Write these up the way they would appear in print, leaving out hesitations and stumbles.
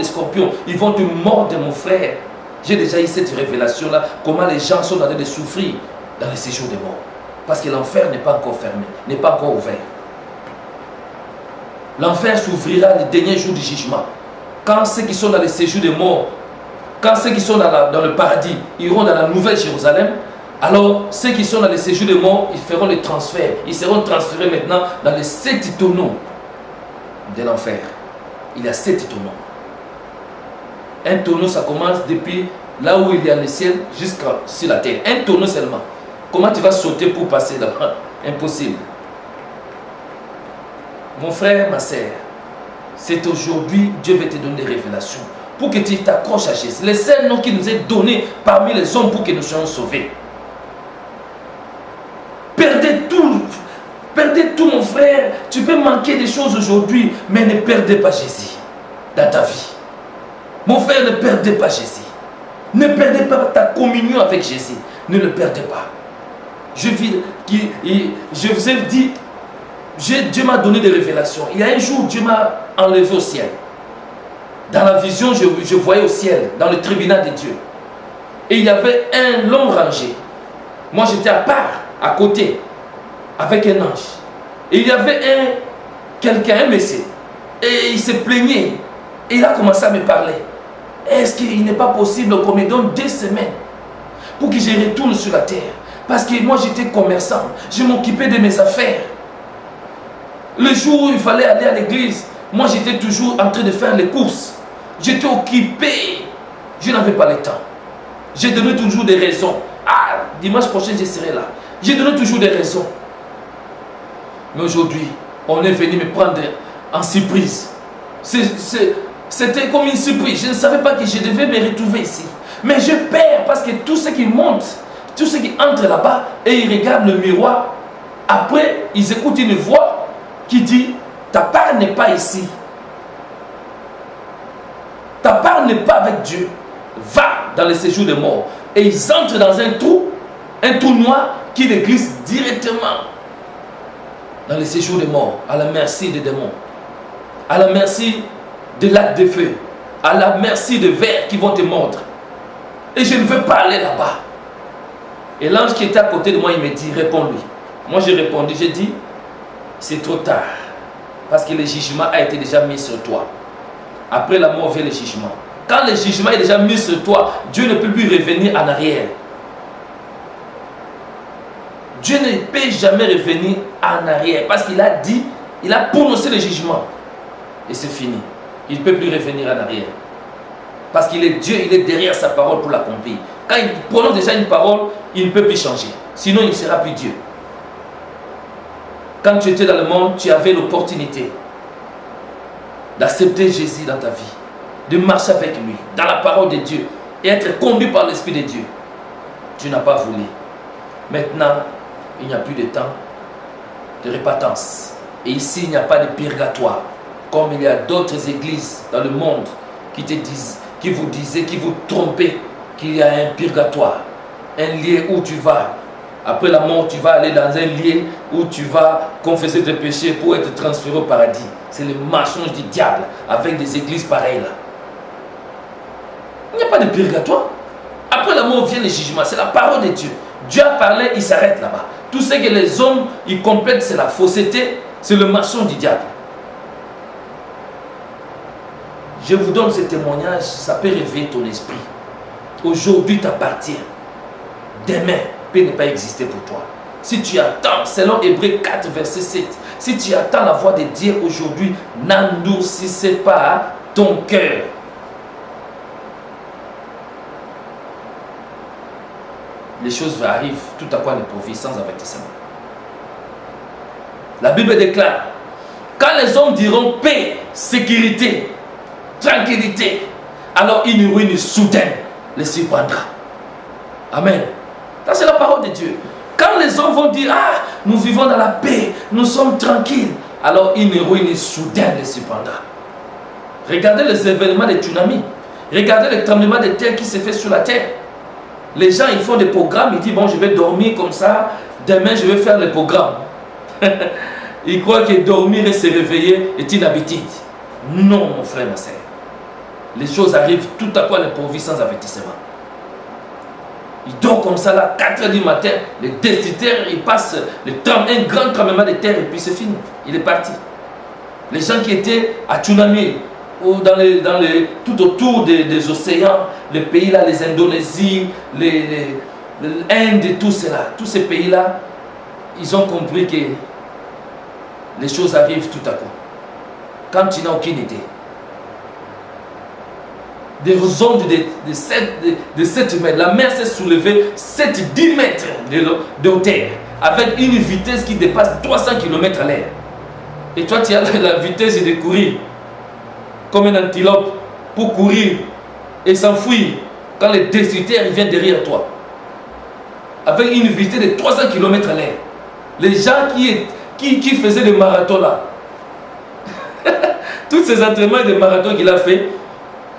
des scorpions, ils vont te mordre, mon frère. J'ai déjà eu cette révélation-là, comment les gens sont en train de souffrir dans le séjour des morts. Parce que l'enfer n'est pas encore fermé, n'est pas encore ouvert. L'enfer s'ouvrira le dernier jour du jugement. Quand ceux qui sont dans le séjour des morts, quand ceux qui sont dans le paradis iront dans la nouvelle Jérusalem, alors ceux qui sont dans le séjour des morts, ils feront le transfert. Ils seront transférés maintenant dans les 7 tonneaux de l'enfer. Il y a 7 tonneaux. Un tonneau, ça commence depuis là où il y a le ciel jusqu'à sur la terre. Un tonneau seulement. Comment tu vas sauter pour passer là? Impossible. Mon frère, ma sœur, c'est aujourd'hui, Dieu va te donner des révélations pour que tu t'accroches à Jésus. Le seul nom qui nous est donné parmi les hommes pour que nous soyons sauvés. Perdez tout mon frère. Tu peux manquer des choses aujourd'hui, mais ne perdez pas Jésus dans ta vie. Mon frère, ne perdez pas Jésus. Ne perdez pas ta communion avec Jésus. Ne le perdez pas. Je vous ai dit, Dieu m'a donné des révélations. Il y a un jour, Dieu m'a enlevé au ciel. Dans la vision, je voyais au ciel, dans le tribunal de Dieu. Et il y avait un long rangé. Moi, j'étais à part, à côté, avec un ange. Et il y avait quelqu'un, un messie. Et il se plaignait. Et il a commencé à me parler. Est-ce qu'il n'est pas possible qu'on me donne 2 semaines pour que je retourne sur la terre? Parce que moi, j'étais commerçant. Je m'occupais de mes affaires. Le jour où il fallait aller à l'église, moi, j'étais toujours en train de faire les courses. J'étais occupé. Je n'avais pas le temps. J'ai donné toujours des raisons. Ah, dimanche prochain, je serai là. J'ai donné toujours des raisons. Mais aujourd'hui, on est venu me prendre en surprise. C'était comme une surprise. Je ne savais pas que je devais me retrouver ici. Mais je perds parce que tous ceux qui montent, tous ceux qui entrent là-bas et ils regardent le miroir, après, ils écoutent une voix qui dit, ta part n'est pas ici. Ta part n'est pas avec Dieu. Va dans le séjour des morts. Et ils entrent dans un trou noir qui les glisse directement dans le séjour des morts, à la merci des démons, à la merci de lacs de feu, à la merci de vers qui vont te mordre. Et je ne veux pas aller là-bas. Et l'ange qui était à côté de moi, il me dit, réponds-lui. Moi, j'ai répondu, j'ai dit, c'est trop tard. Parce que le jugement a été déjà mis sur toi. Après la mort vient le jugement. Quand le jugement est déjà mis sur toi, Dieu ne peut plus revenir en arrière. Dieu ne peut jamais revenir en arrière. Parce qu'il a dit, il a prononcé le jugement. Et c'est fini. Il ne peut plus revenir en arrière. Parce qu'il est Dieu, il est derrière sa parole pour l'accomplir. Quand il prononce déjà une parole, il ne peut plus changer. Sinon, il ne sera plus Dieu. Quand tu étais dans le monde, tu avais l'opportunité d'accepter Jésus dans ta vie, de marcher avec lui, dans la parole de Dieu, et être conduit par l'Esprit de Dieu. Tu n'as pas voulu. Maintenant, il n'y a plus de temps de repentance. Et ici, il n'y a pas de purgatoire. Comme il y a d'autres églises dans le monde qui te disent, qui vous disaient, qui vous trompaient qu'il y a un purgatoire, un lieu où tu vas. Après la mort, tu vas aller dans un lieu où tu vas confesser tes péchés pour être transféré au paradis. C'est le mensonge du diable avec des églises pareilles là. Il n'y a pas de purgatoire. Après la mort vient le jugement. C'est la parole de Dieu. Dieu a parlé, il s'arrête là-bas. Tout ce que les hommes ils complètent, c'est la fausseté, c'est le mensonge du diable. Je vous donne ce témoignage, ça peut réveiller ton esprit. Aujourd'hui t'appartient. Demain peut ne pas exister pour toi. Si tu attends, selon Hébreux 4, verset 7, si tu attends la voix de Dieu aujourd'hui, n'endurcissez pas ton cœur. Les choses arrivent tout à coup à l'improviste sans avertissement. La Bible déclare, quand les hommes diront paix, sécurité, tranquillité, alors une ruine soudaine les surprendra. Amen. Ça c'est la parole de Dieu. Quand les hommes vont dire, ah, nous vivons dans la paix, nous sommes tranquilles, alors une ruine soudaine les surprendra. Regardez les événements de tsunami. Regardez le tremblement de terre qui s'est fait sur la terre. Les gens, ils font des programmes, ils disent, bon, je vais dormir comme ça, demain, je vais faire le programme. Ils croient que dormir et se réveiller est une habitude. Non, mon frère, ma soeur. les choses arrivent tout à coup à l'improviste sans avertissement. Il dort comme ça là, 4 h du matin, le destituteur, il passe un grand tremblement de terre et puis c'est fini. Il est parti. Les gens qui étaient à Tsunami, ou tout autour des océans, les pays là, les Indonésies, l'Inde et tout cela, tous ces pays-là, ils ont compris que les choses arrivent tout à coup. Quand tu n'as aucune idée. Des ondes de 7 mètres, la mer s'est soulevée 7-10 mètres de hauteur, avec une vitesse qui dépasse 300 km à l'heure. Et toi, tu as la vitesse de courir, comme un antilope, pour courir et s'enfuir quand le destructeur vient derrière toi. Avec une vitesse de 300 km à l'heure. Les gens qui faisaient le marathon là, tous ces entraînements de marathon qu'il a fait,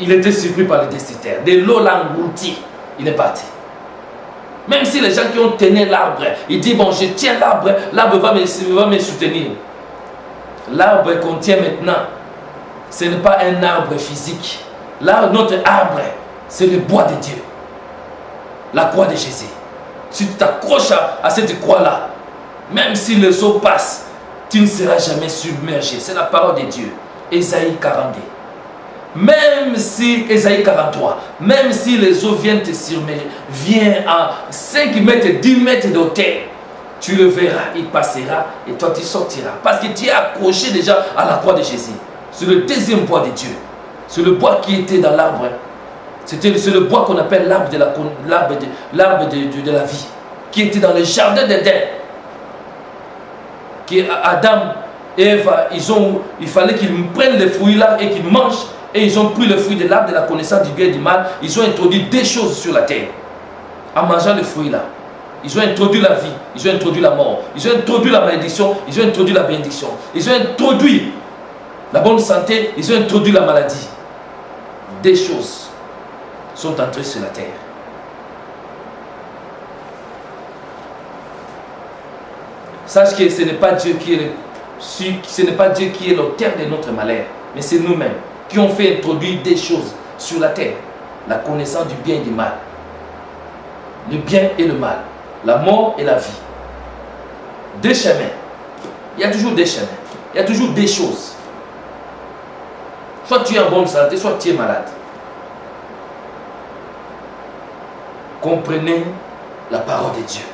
il était surpris par le destructeur. De l'eau l'a englouti, il est parti. Même si les gens qui ont tenu l'arbre, ils disent bon, je tiens l'arbre, l'arbre va me soutenir. L'arbre qu'on tient maintenant, ce n'est pas un arbre physique. Là, notre arbre, c'est le bois de Dieu. La croix de Jésus. Si tu t'accroches à cette croix-là, même si les eaux passent, tu ne seras jamais submergé. C'est la parole de Dieu. Ésaïe 42. Même si, Ésaïe 43, même si les eaux viennent te submerger, viennent à 5 mètres, 10 mètres de hauteur, tu le verras, il passera et toi tu sortiras. Parce que tu es accroché déjà à la croix de Jésus. C'est le deuxième bois de Dieu. C'est le bois qui était dans l'arbre. C'est le bois qu'on appelle l'arbre de la vie. Qui était dans le jardin d'Éden. Adam et Ève, il fallait qu'ils prennent les fruits là et qu'ils mangent. Et ils ont pris le fruit de l'arbre de la connaissance du bien et du mal. Ils ont introduit des choses sur la terre. En mangeant le fruit là. Ils ont introduit la vie. Ils ont introduit la mort. Ils ont introduit la malédiction. Ils ont introduit la bénédiction. Ils ont introduit la bonne santé. Ils ont introduit la maladie. Des choses sont entrées sur la terre. Sache que ce n'est pas Dieu qui est l'auteur de notre malheur. Mais c'est nous-mêmes qui ont fait introduire des choses sur la terre. La connaissance du bien et du mal. Le bien et le mal. La mort et la vie. Des chemins. Il y a toujours des chemins. Il y a toujours des choses. Soit tu es en bonne santé, soit tu es malade. Comprenez la parole de Dieu.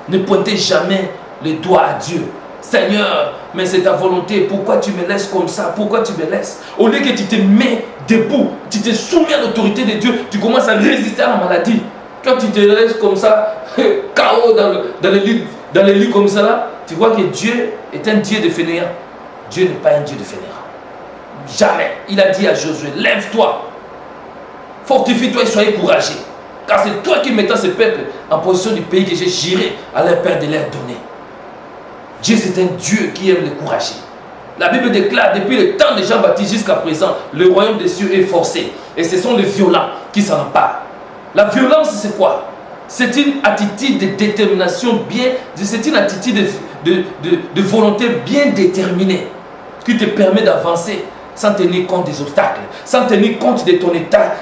Ne pointez jamais le doigt à Dieu. Seigneur, mais c'est ta volonté. Pourquoi tu me laisses comme ça? Pourquoi tu me laisses? Au lieu que tu te mets debout, tu te soumets à l'autorité de Dieu, tu commences à résister à la maladie. Quand tu te laisses comme ça, KO dans les lits comme ça, là, tu vois que Dieu est un Dieu de fainéant. Dieu n'est pas un Dieu de fainéant. Jamais. Il a dit à Josué, lève-toi, fortifie-toi et soyez courageux. Car c'est toi qui mettras ce peuple en position du pays que j'ai juré à leur père de leur donner. Dieu, c'est un Dieu qui aime les courageux. La Bible déclare, depuis le temps de Jean-Baptiste jusqu'à présent, le royaume des cieux est forcé. Et ce sont les violents qui s'en emparent. La violence, c'est quoi? C'est une attitude de détermination c'est une attitude de volonté bien déterminée qui te permet d'avancer sans tenir compte des obstacles, sans tenir compte de ton état,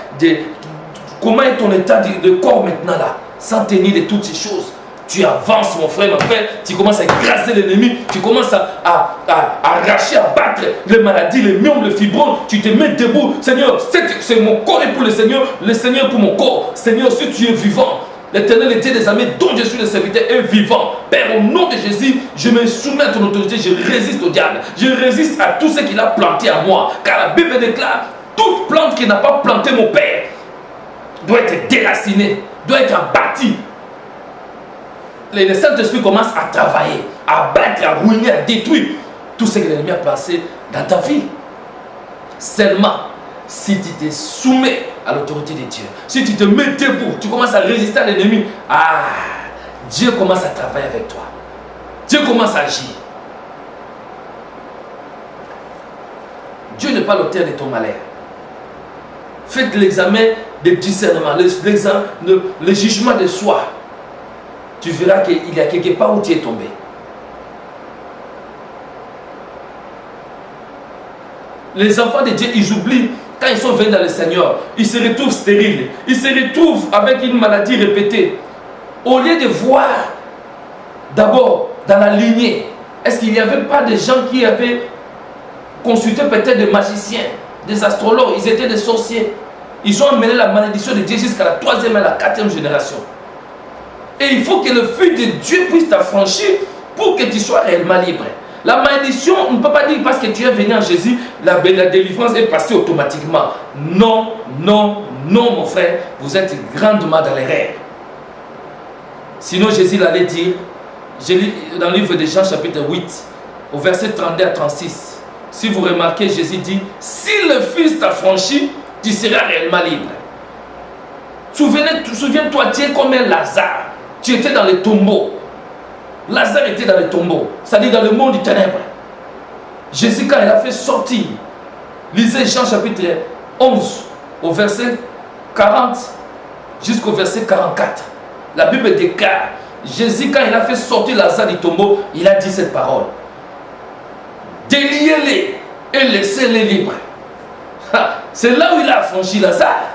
comment est ton état de corps maintenant là, sans tenir de toutes ces choses. Tu avances, mon frère, ma frère, tu commences à écraser l'ennemi, tu commences à arracher, à battre les maladies, les myomes, les fibromes, tu te mets debout. Seigneur, c'est mon corps est pour le Seigneur pour mon corps. Seigneur, si tu es vivant, l'Éternel Dieu des armées dont je suis le serviteur est vivant. Père, au nom de Jésus, je me soumets à ton autorité, je résiste au diable, je résiste à tout ce qu'il a planté à moi. Car la Bible déclare, toute plante qui n'a pas planté mon Père doit être déracinée, doit être abattie. Le Saint-Esprit commence à travailler, à battre, à ruiner, à détruire tout ce que l'ennemi a placé dans ta vie. Seulement, si tu te soumets à l'autorité de Dieu, si tu te mets debout, tu commences à résister à l'ennemi, Dieu commence à travailler avec toi. Dieu commence à agir. Dieu n'est pas l'auteur de ton malheur. Faites l'examen de discernement, le jugement de soi. Tu verras qu'il y a quelque part où tu es tombé. Les enfants de Dieu, ils oublient quand ils sont venus dans le Seigneur, ils se retrouvent stériles, ils se retrouvent avec une maladie répétée. Au lieu de voir d'abord dans la lignée, est-ce qu'il n'y avait pas des gens qui avaient consulté peut-être des magiciens, des astrologues, ils étaient des sorciers. Ils ont amené la malédiction de Dieu jusqu'à la 3e et la 4e génération. Et il faut que le feu de Dieu puisse t'affranchir pour que tu sois réellement libre. La malédiction, on ne peut pas dire parce que tu es venu en Jésus, la délivrance est passée automatiquement. Non, non, non, mon frère, vous êtes grandement dans l'erreur. Sinon, Jésus l'allait dire, je lis dans le livre de Jean, chapitre 8, au verset 32 à 36. Si vous remarquez, Jésus dit, si le Fils t'affranchit, tu seras réellement libre. Souviens-toi, tu es comme un Lazare. Tu étais dans le tombeau. Lazare était dans le tombeau, c'est-à-dire dans le monde du ténèbre. Jésus, quand il a fait sortir, lisez Jean chapitre 11, au verset 40 jusqu'au verset 44. La Bible déclare, Jésus, quand il a fait sortir Lazare du tombeau, il a dit cette parole. Déliez-les et laissez-les libres. C'est là où il a affranchi Lazare.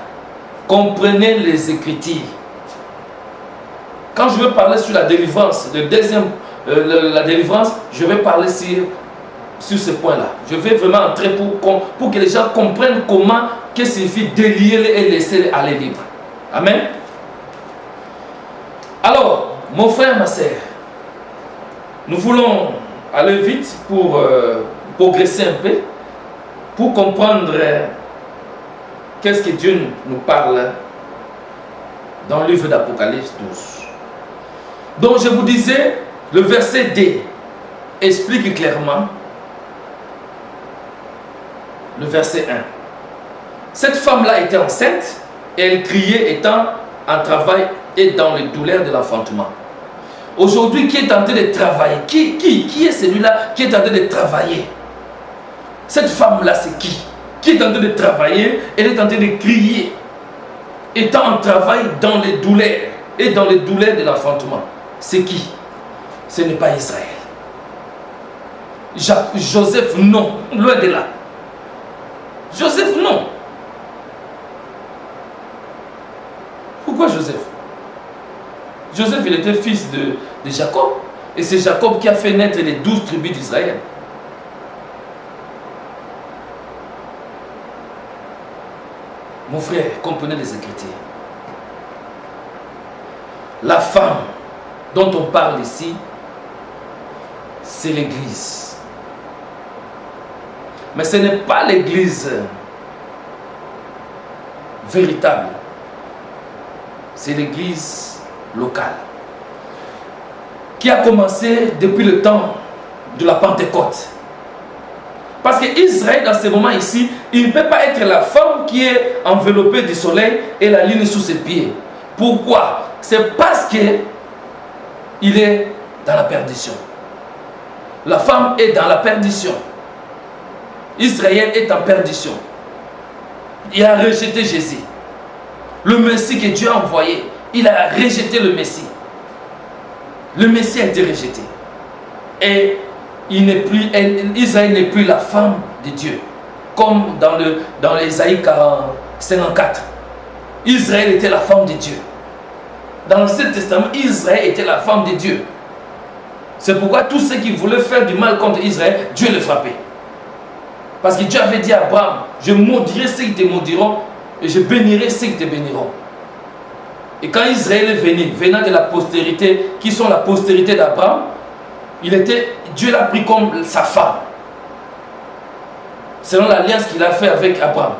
Comprenez les Écritures. Quand je vais parler sur la délivrance, la délivrance, je vais parler sur ce point-là. Je vais vraiment entrer pour que les gens comprennent comment, qu'est-ce que signifie délier et laisser aller libre. Amen. Alors, mon frère, ma sœur, nous voulons aller vite pour progresser un peu, pour comprendre qu'est-ce que Dieu nous parle dans le livre d'Apocalypse 12. Donc je vous disais, le verset D explique clairement le verset 1. Cette femme-là était enceinte et elle criait étant en travail et dans les douleurs de l'enfantement. Aujourd'hui, qui est en train de travailler? Qui est celui-là qui est en train de travailler? Cette femme-là, c'est qui? Qui est en train de travailler? Elle est en train de crier étant en travail dans les douleurs et dans les douleurs de l'enfantement. C'est qui? Ce n'est pas Israël. Joseph, non. Loin de là. Joseph, non. Pourquoi Joseph? Joseph, il était fils de Jacob. Et c'est Jacob qui a fait naître les 12 tribus d'Israël. Mon frère, comprenez les Écritures. La femme dont on parle ici, c'est l'Église. Mais ce n'est pas l'Église véritable. C'est l'Église locale. Qui a commencé depuis le temps de la Pentecôte. Parce qu'Israël, dans ce moment ici, il ne peut pas être la femme qui est enveloppée du soleil et la lune sous ses pieds. Pourquoi? C'est parce que il est dans la perdition. La femme est dans la perdition. Israël est en perdition. Il a rejeté Jésus. Le Messie que Dieu a envoyé, il a rejeté le Messie. Le Messie a été rejeté. Et Israël n'est plus la femme de Dieu. Comme dans l'Ésaïe 54. Israël était la femme de Dieu. Dans l'Ancien Testament, Israël était la femme de Dieu. C'est pourquoi tous ceux qui voulaient faire du mal contre Israël, Dieu les frappait. Parce que Dieu avait dit à Abraham, je maudirai ceux qui te maudiront et je bénirai ceux qui te béniront. Et quand Israël est venu, venant de la postérité, qui sont la postérité d'Abraham, Dieu l'a pris comme sa femme. Selon l'alliance qu'il a fait avec Abraham.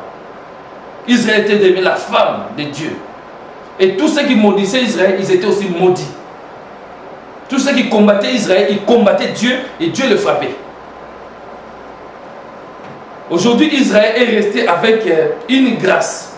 Israël était devenu la femme de Dieu. Et tous ceux qui maudissaient Israël, ils étaient aussi maudits. Tous ceux qui combattaient Israël, ils combattaient Dieu et Dieu le frappait. Aujourd'hui, Israël est resté avec une grâce.